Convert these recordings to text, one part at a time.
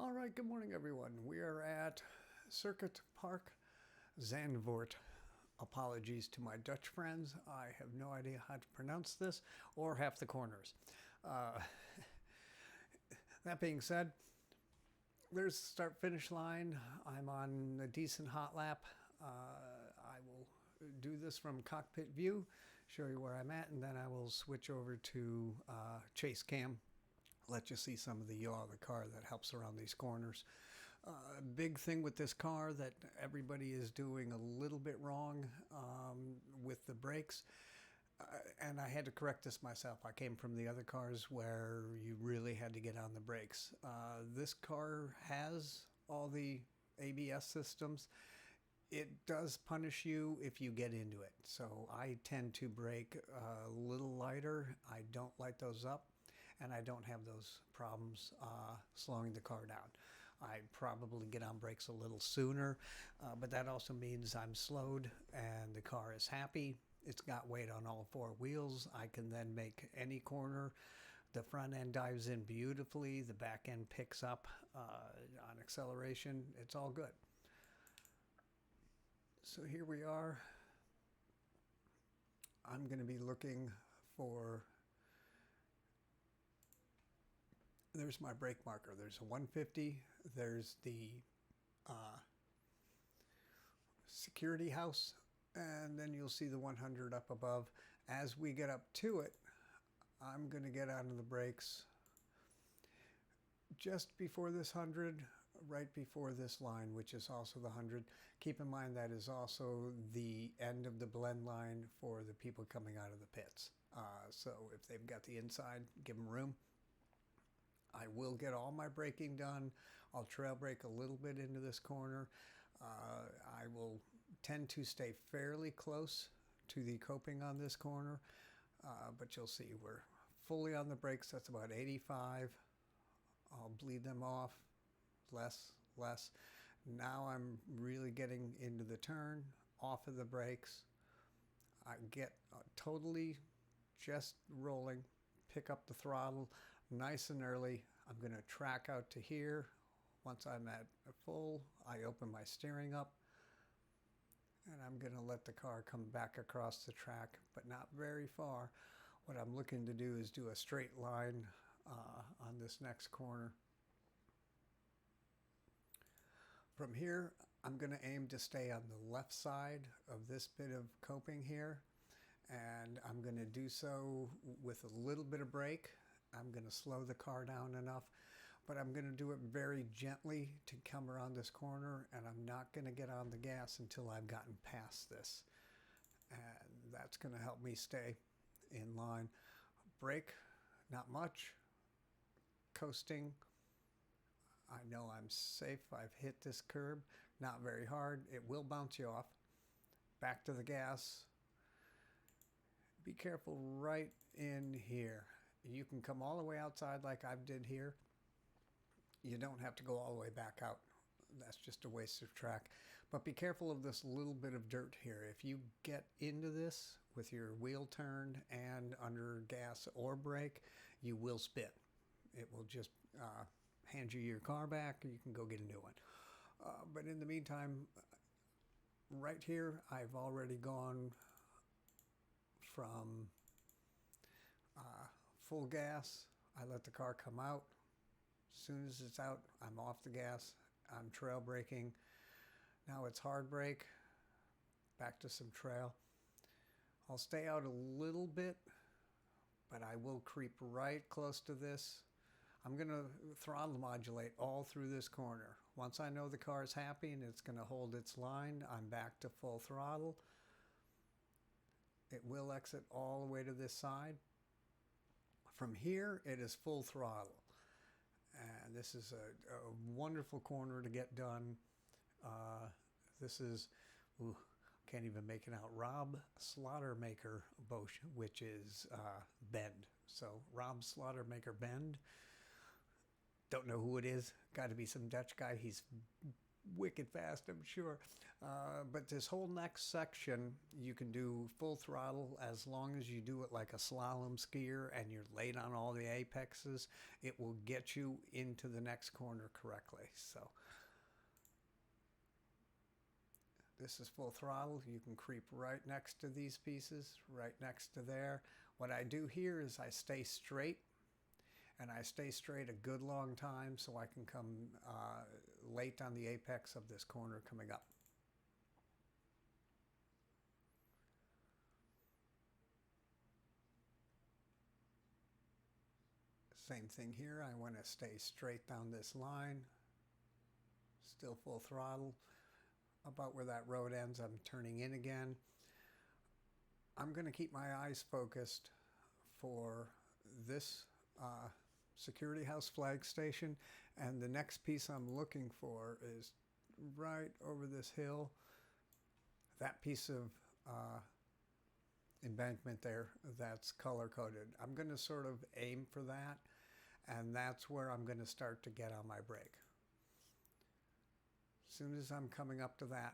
All right, good morning, everyone. We are at Circuit Park, Zandvoort. Apologies to my Dutch friends. I have no idea how to pronounce this or half the corners. Uh, that being said, there's the start-finish line. I'm on a decent hot lap. I will do this from cockpit view, show you where I'm at, and then I will switch over to chase cam, let you see some of the yaw of the car that helps around these corners. Big thing with this car that everybody is doing a little bit wrong with the brakes. And I had to correct this myself. I came from the other cars where you really had to get on the brakes. This car has all the ABS systems. It does punish you if you get into it. So I tend to brake a little lighter. I don't light those up, and I don't have those problems slowing the car down. I probably get on brakes a little sooner, but that also means I'm slowed and the car is happy. It's got weight on all four wheels. I can then make any corner. The front end dives in beautifully. The back end picks up on acceleration. It's all good. So here we are. I'm going to be looking for, there's my brake marker. There's a 150. There's the security house. And then you'll see the 100 up above. As we get up to it, I'm going to get onto the brakes just before this 100, right before this line, which is also the 100. Keep in mind that is also the end of the blend line for the people coming out of the pits. So if they've got the inside, give them room. I will get all my braking done. I'll trail brake a little bit into this corner. I will tend to stay fairly close to the coping on this corner, but you'll see we're fully on the brakes. That's about 85. I'll bleed them off, less. Now I'm really getting into the turn, off of the brakes. I get totally just rolling, pick up the throttle nice and early. I'm going to track out to here. Once I'm at full, I open my steering up, and I'm going to let the car come back across the track, but not very far. What I'm looking to do is do a straight line on this next corner. From here, I'm going to aim to stay on the left side of this bit of coping here, and I'm going to do so with a little bit of brake. I'm going to slow the car down enough, but I'm going to do it very gently to come around this corner, and I'm not going to get on the gas until I've gotten past this. And that's going to help me stay in line. Brake, not much. Coasting. I know I'm safe. I've hit this curb. Not very hard. It will bounce you off. Back to the gas. Be careful right in here. You can come all the way outside like I did here. You don't have to go all the way back out. That's just a waste of track. But be careful of this little bit of dirt here. If you get into this with your wheel turned and under gas or brake, you will spin. It will just hand you your car back, and you can go get a new one. But in the meantime, right here, I've already gone from full gas. I let the car come out. As soon as it's out, I'm off the gas. I'm trail braking. Now it's hard brake. Back to some trail. I'll stay out a little bit, but I will creep right close to this. I'm going to throttle modulate all through this corner. Once I know the car is happy and it's going to hold its line, I'm back to full throttle. It will exit all the way to this side. From here, it is full throttle. And this is a wonderful corner to get done. This is, can't even make it out, Rob Slaughtermaker Bosch, which is Bend. So Rob Slaughtermaker Bend. Don't know who it is. Got to be some Dutch guy. He's wicked fast, I'm sure. But this whole next section, you can do full throttle as long as you do it like a slalom skier and you're late on all the apexes. It will get you into the next corner correctly. So this is full throttle. You can creep right next to these pieces, right next to there. What I do here is I stay straight, and I stay straight a good long time so I can come late on the apex of this corner coming up. Same thing here. I want to stay straight down this line. Still full throttle. About where that road ends, I'm turning in again. I'm going to keep my eyes focused for this security house flag station, and the next piece I'm looking for is right over this hill. That piece of embankment there that's color coded. I'm going to sort of aim for that, and that's where I'm going to start to get on my brake. As soon as I'm coming up to that,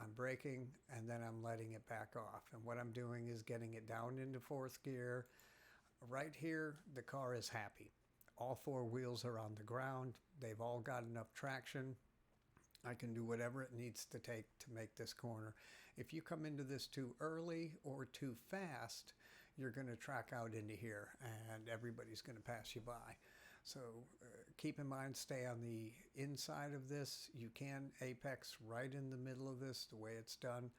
I'm braking, and then I'm letting it back off. And what I'm doing is getting it down into fourth gear. Right here, the car is happy. All four wheels are on the ground. They've all got enough traction. I can do whatever it needs to take to make this corner. If you come into this too early or too fast, you're going to track out into here, and everybody's going to pass you by. So keep in mind, stay on the inside of this. You can apex right in the middle of this, the way it's done,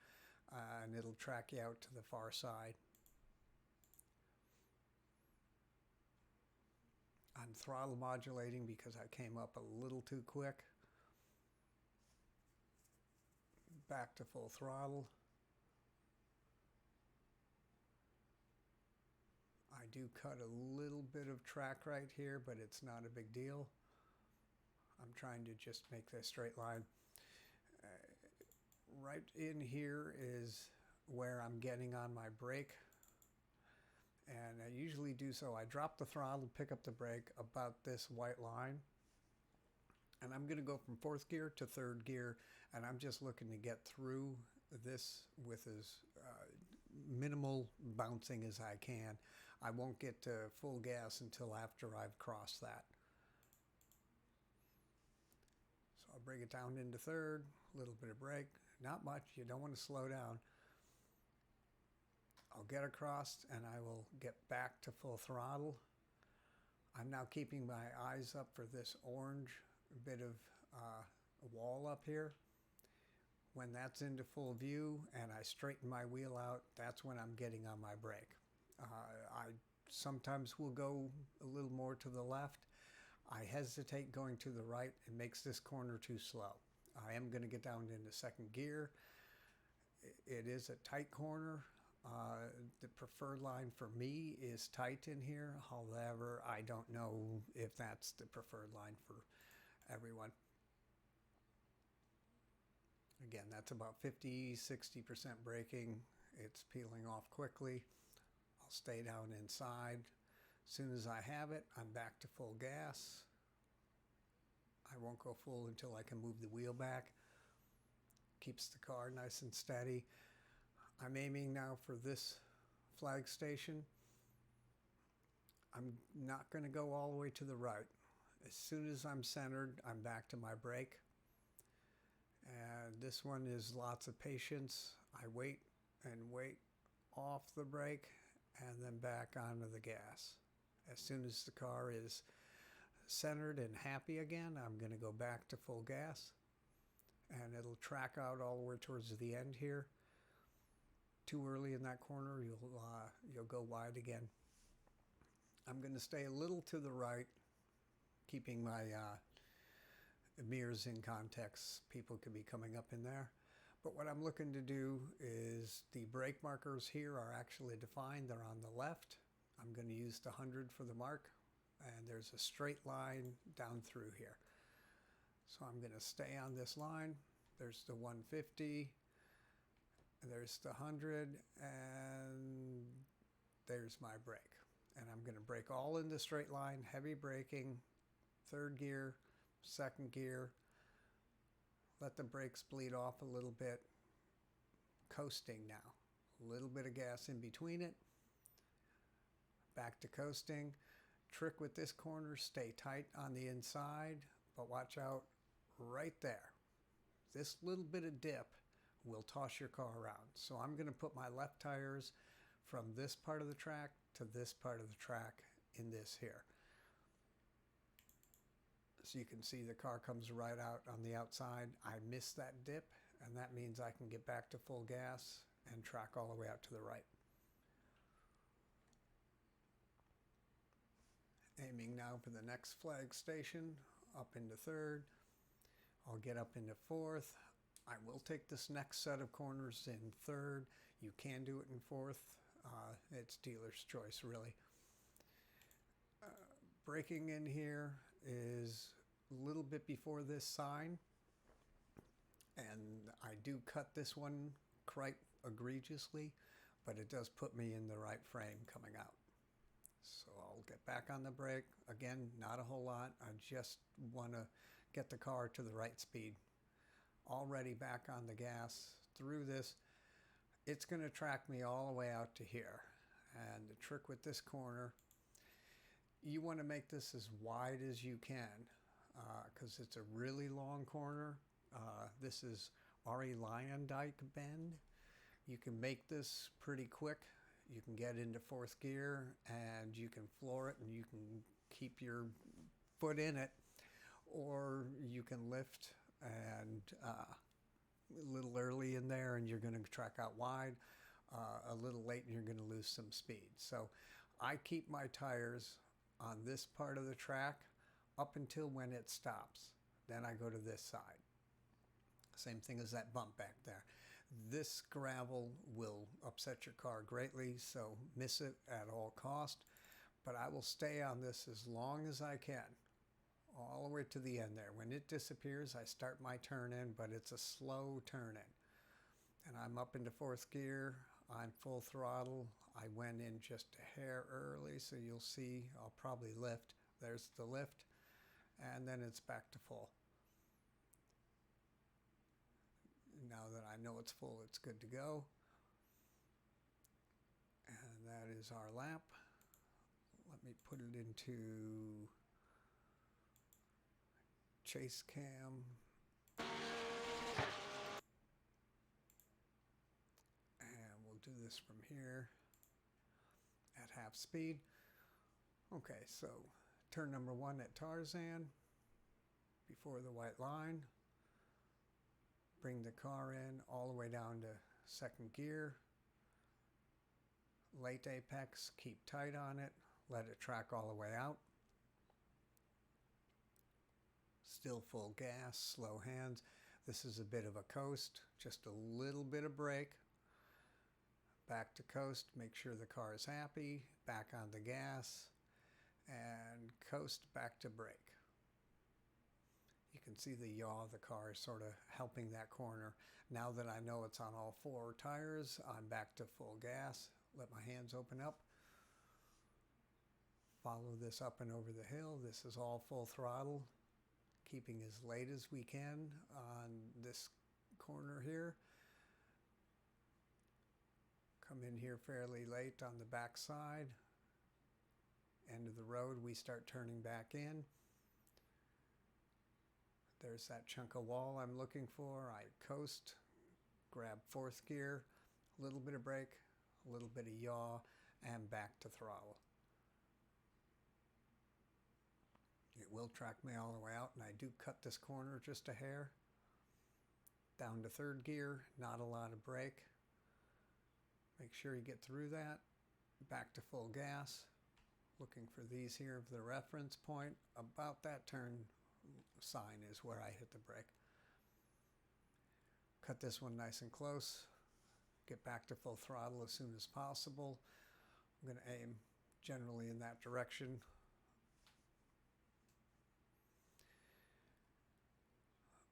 and it'll track you out to the far side. I'm throttle modulating because I came up a little too quick. Back to full throttle. I do cut a little bit of track right here, but it's not a big deal. I'm trying to just make this straight line. Right in here is where I'm getting on my brake. And I usually do so. I drop the throttle, pick up the brake about this white line. And I'm going to go from fourth gear to third gear. And I'm just looking to get through this with as minimal bouncing as I can. I won't get to full gas until after I've crossed that. So I'll bring it down into third, a little bit of brake, not much, you don't want to slow down. I'll get across and I will get back to full throttle. I'm now keeping my eyes up for this orange bit of wall up here. When that's into full view and I straighten my wheel out, that's when I'm getting on my brake. I sometimes will go a little more to the left. I hesitate going to the right. It makes this corner too slow. I am going to get down into second gear. It is a tight corner. The preferred line for me is tight in here. However, I don't know if that's the preferred line for everyone. Again, that's about 50-60% braking. It's peeling off quickly. I'll stay down inside. As soon as I have it, I'm back to full gas. I won't go full until I can move the wheel back. Keeps the car nice and steady. I'm aiming now for this flag station. I'm not going to go all the way to the right. As soon as I'm centered, I'm back to my brake. And this one is lots of patience. I wait and wait off the brake and then back onto the gas. As soon as the car is centered and happy again, I'm going to go back to full gas. And it'll track out all the way towards the end here. Too early in that corner, you'll go wide again. I'm going to stay a little to the right, keeping my mirrors in context. People could be coming up in there. But what I'm looking to do is the brake markers here are actually defined. They're on the left. I'm going to use the 100 for the mark. And there's a straight line down through here. So I'm going to stay on this line. There's the 150. There's the 100. And there's my brake. And I'm going to brake all in the straight line, heavy braking, third gear, second gear, Let the brakes bleed off a little bit. Coasting now. A little bit of gas in between it. Back to coasting. Trick with this corner, stay tight on the inside, but watch out right there. This little bit of dip will toss your car around. So I'm going to put my left tires from this part of the track to this part of the track in this here. So you can see the car comes right out on the outside. I missed that dip, and that means I can get back to full gas and track all the way out to the right. Aiming now for the next flag station, up into third. I'll get up into fourth. I will take this next set of corners in third. You can do it in fourth. It's dealer's choice, really. Braking in here is a little bit before this sign, and I do cut this one quite egregiously, but it does put me in the right frame coming out. So I'll get back on the brake. Again, not a whole lot. I just want to get the car to the right speed. Already back on the gas through this. It's going to track me all the way out to here. And the trick with this corner, you want to make this as wide as you can because it's a really long corner. This is R.E. Lyondike bend. You can make this pretty quick. You can get into fourth gear and you can floor it and you can keep your foot in it, or you can lift and a little early in there and you're going to track out wide, a little late and you're going to lose some speed. So I keep my tires on this part of the track up until when it stops. Then I go to this side. Same thing as that bump back there. This gravel will upset your car greatly, so miss it at all cost. But I will stay on this as long as I can, all the way to the end there. When it disappears, I start my turn in, but it's a slow turn in. And I'm up into fourth gear. I'm full throttle. I went in just a hair early, so you'll see I'll probably lift. There's the lift, and then it's back to full. Now that I know it's full, it's good to go. And that is our lap. Let me put it into chase cam. And we'll do this from here at half speed. Okay, so turn number 1 at Tarzan, before the white line. Bring the car in all the way down to second gear. Late apex, keep tight on it. Let it track all the way out. Still full gas, slow hands. This is a bit of a coast, just a little bit of brake. Back to coast, make sure the car is happy. Back on the gas and coast back to brake. You can see the yaw of the car sort of helping that corner. Now that I know it's on all 4 tires, I'm back to full gas. Let my hands open up. Follow this up and over the hill. This is all full throttle, keeping as late as we can on this corner here. Come in here fairly late on the back side. End of the road, we start turning back in. There's that chunk of wall I'm looking for. I coast, grab fourth gear, a little bit of brake, a little bit of yaw, and back to throttle. It will track me all the way out, and I do cut this corner just a hair. Down to third gear, not a lot of brake. Make sure you get through that. Back to full gas. Looking for these here for the reference point. About that turn sign is where I hit the brake. Cut this one nice and close. Get back to full throttle as soon as possible. I'm going to aim generally in that direction.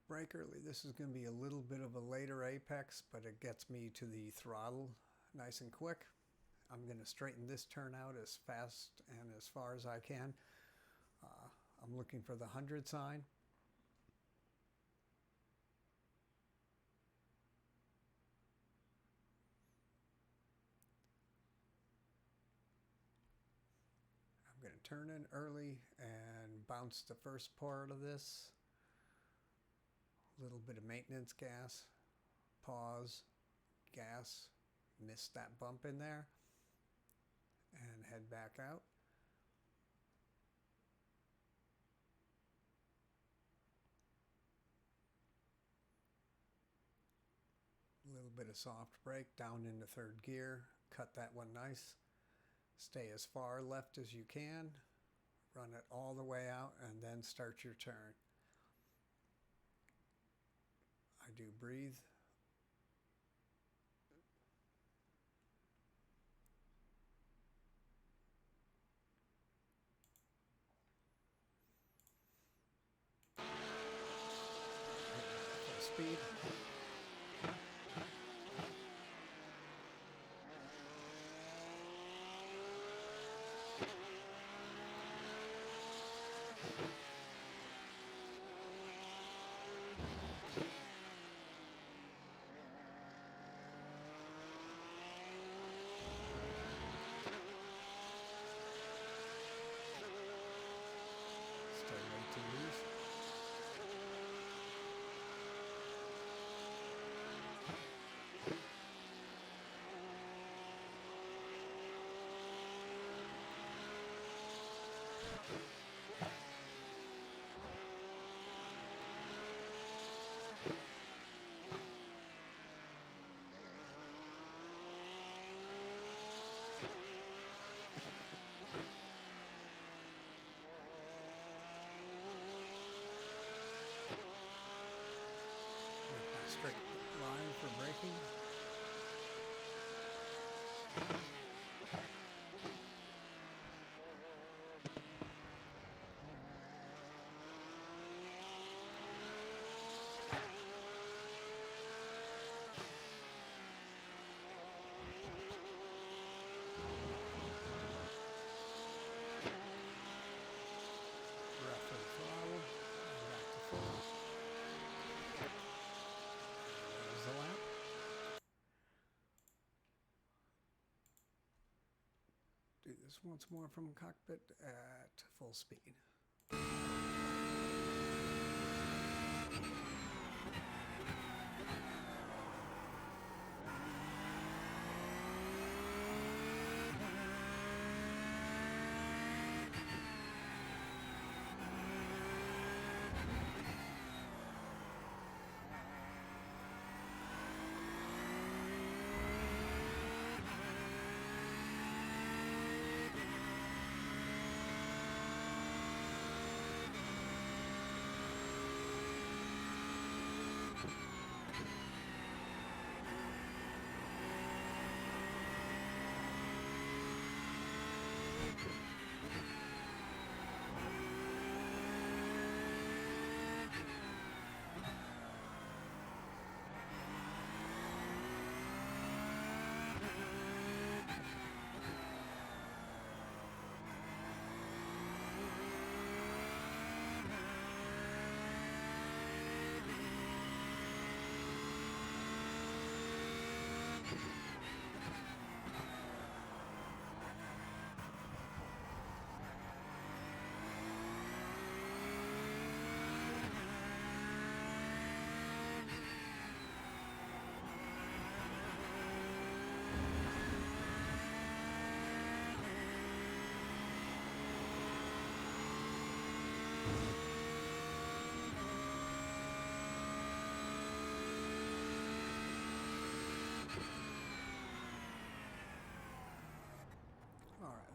Brake early. This is going to be a little bit of a later apex, but it gets me to the throttle nice and quick. I'm going to straighten this turn out as fast and as far as I can. I'm looking for the 100 sign. turning early and bounce the first part of this. A little bit of maintenance gas, pause, gas, miss that bump in there, and head back out. A little bit of soft brake down into third gear, cut that one nice. Stay as far left as you can, run it all the way out, and then start your turn. I do breathe. Full speed. Stay way too loose. Straight line for braking. Roughly throttle. And back to full. There's the lap. Do this once more from cockpit at full speed.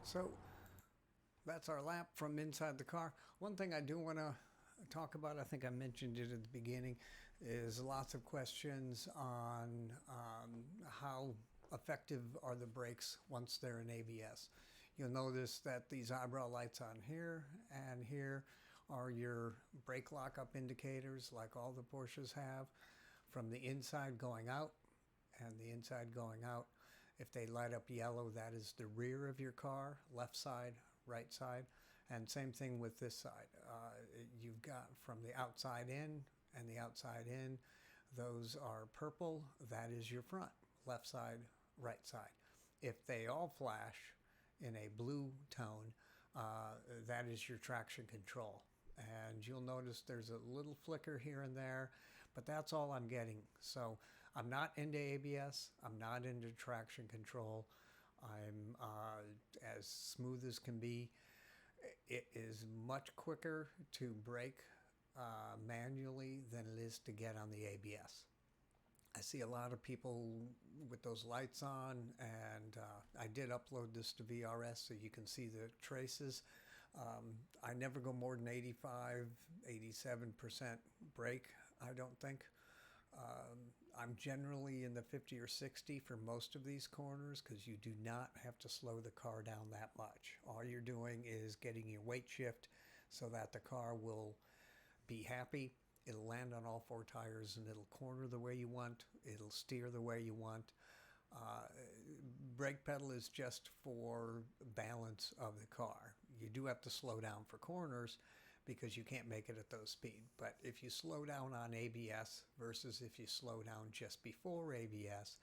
So that's our lap from inside the car. One thing I do want to talk about, I think I mentioned it at the beginning, is lots of questions on how effective are the brakes once they're in ABS. You'll notice that these eyebrow lights on here and here are your brake lockup indicators like all the Porsches have, from the inside going out and the inside going out. If they light up yellow, that is the rear of your car, left side, right side. And same thing with this side. You've got from the outside in and the outside in, those are purple, that is your front, left side, right side. If they all flash in a blue tone, that is your traction control. And you'll notice there's a little flicker here and there, but that's all I'm getting. So I'm not into ABS. I'm not into traction control. I'm as smooth as can be. It is much quicker to brake manually than it is to get on the ABS. I see a lot of people with those lights on, and I did upload this to VRS so you can see the traces. I never go more than 85, 87% brake, I don't think. I'm generally in the 50 or 60 for most of these corners because you do not have to slow the car down that much. All you're doing is getting your weight shift so that the car will be happy. It'll land on all four tires and it'll corner the way you want. It'll steer the way you want. Brake pedal is just for balance of the car. You do have to slow down for corners because you can't make it at those speeds. But if you slow down on ABS versus if you slow down just before ABS,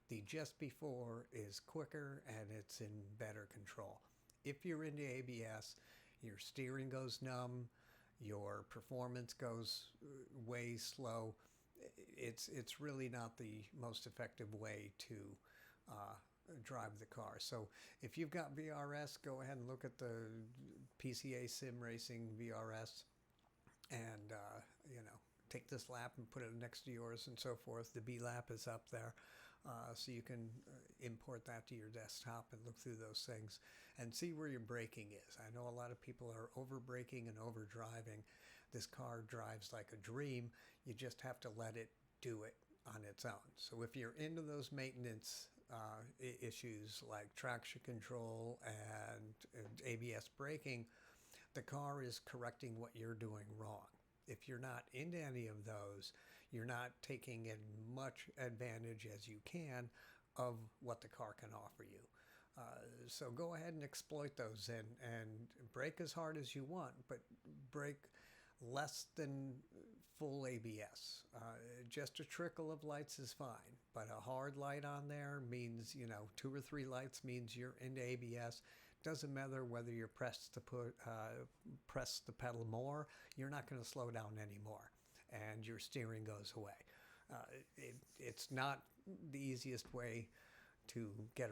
the just before is quicker and it's in better control. If you're into ABS, your steering goes numb, your performance goes way slow. It's really not the most effective way to drive the car. So if you've got VRS, go ahead and look at the PCA Sim Racing VRS and take this lap and put it next to yours and so forth. The B lap is up there. So you can import that to your desktop and look through those things and see where your braking is. I know a lot of people are over braking and over driving. This car drives like a dream. You just have to let it do it on its own. So if you're into those maintenance issues like traction control and ABS braking, the car is correcting what you're doing wrong. If you're not into any of those, you're not taking as much advantage as you can of what the car can offer you. So go ahead and exploit those and brake as hard as you want, but brake less than full ABS. Just a trickle of lights is fine, but a hard light on there means, 2 or 3 lights means you're into ABS. Doesn't matter whether you're press the pedal more, you're not going to slow down anymore, and your steering goes away. It's not the easiest way to get